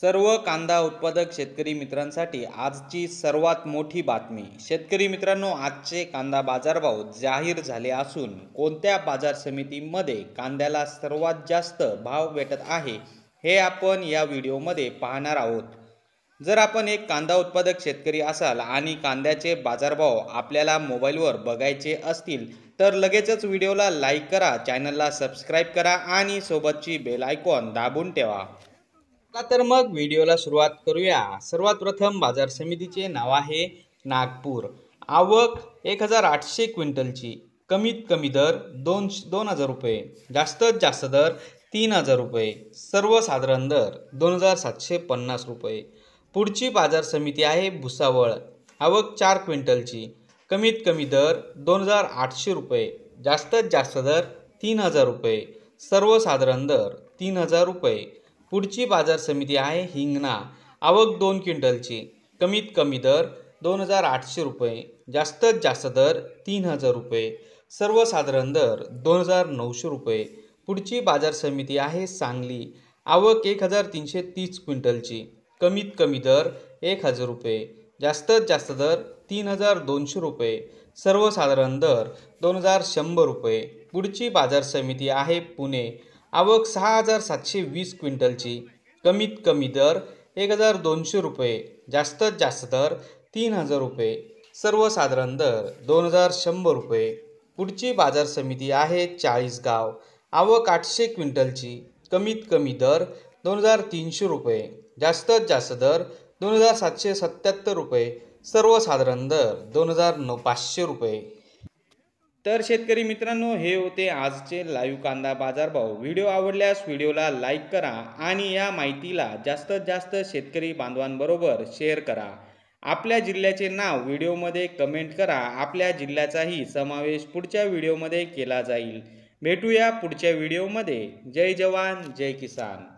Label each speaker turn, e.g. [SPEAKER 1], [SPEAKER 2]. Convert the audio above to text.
[SPEAKER 1] सर्व कांदा उत्पादक शेतकरी मित्रांसाठी आजची सर्वात मोठी बातमी। शेतकरी मित्रांनो, आजचे कांदा बाजारभाव जाहीर झाले असून कोणत्या बाजार समितीमध्ये कांद्याला सर्वात जास्त भाव भेटत आहे हे आपण या व्हिडिओमध्ये पाहणार आहोत। जर आपण एक कांदा उत्पादक शेतकरी असाल आणि कांद्याचे बाजारभाव आपल्याला मोबाईलवर बघायचे असतील तर लगेचच व्हिडिओला लाईक करा, चॅनलला सबस्क्राईब करा आणि सोबतची बेल आयकॉन दाबून ठेवा। तर मग व्हिडिओला सुरुवात करूया। सर्वात प्रथम बाजार समितीचे नाव आहे नागपूर। आवक 1800 क्विंटलची। कमीत कमी दर 2000 रुपये, जास्तीत जास्त दर 3000 रुपये, सर्वसाधारण दर 2750 रुपये। पुढची बाजार समिती आहे भुसावळ। आवक 4 क्विंटलची। कमीत कमी दर 2800 रुपये, जास्तीत जास्त दर 3000 रुपये, सर्वसाधारण दर 3000 रुपये। पुढची बाजार समिती आहे हिंगणा। आवक 2 क्विंटलची। कमीत कमी दर 2800 रुपये, जास्तीत जास्त दर 3000 रुपये, सर्वसाधारण दर 2900 रुपये। पुढची बाजार समिती आहे सांगली। आवक 1330 क्विंटलची। कमीत कमी दर 1000 रुपये, जास्तीत जास्त दर 3200 रुपये, सर्वसाधारण दर 2100 रुपये। पुढची बाजार समिती आहे पुणे। आवक 6720 क्विंटलची। कमीत कमी दर 1200 रुपये, जास्तीत जास्त दर 3000 रुपये, सर्वसाधारण दर 2100 रुपये। पुढची बाजार समिती आहे चाळीसगाव। आवक 800 क्विंटलची। कमीत कमी दर 2300 रुपये, जास्तीत जास्त दर 2777 रुपये, सर्वसाधारण दर 2500 रुपये। तर शेतकरी मित्रांनो, हे होते आजचे लाईव्ह कांदा बाजारभाव। व्हिडिओ आवडल्यास व्हिडिओला लाईक करा आणि या माहितीला जास्तीत जास्त शेतकरी बांधवांबरोबर शेअर करा। आपल्या जिल्ह्याचे नाव व्हिडिओमध्ये कमेंट करा। आपल्या जिल्ह्याचाही समावेश पुढच्या व्हिडिओमध्ये केला जाईल। भेटूया पुढच्या व्हिडिओमध्ये। जय जवान जय किसान।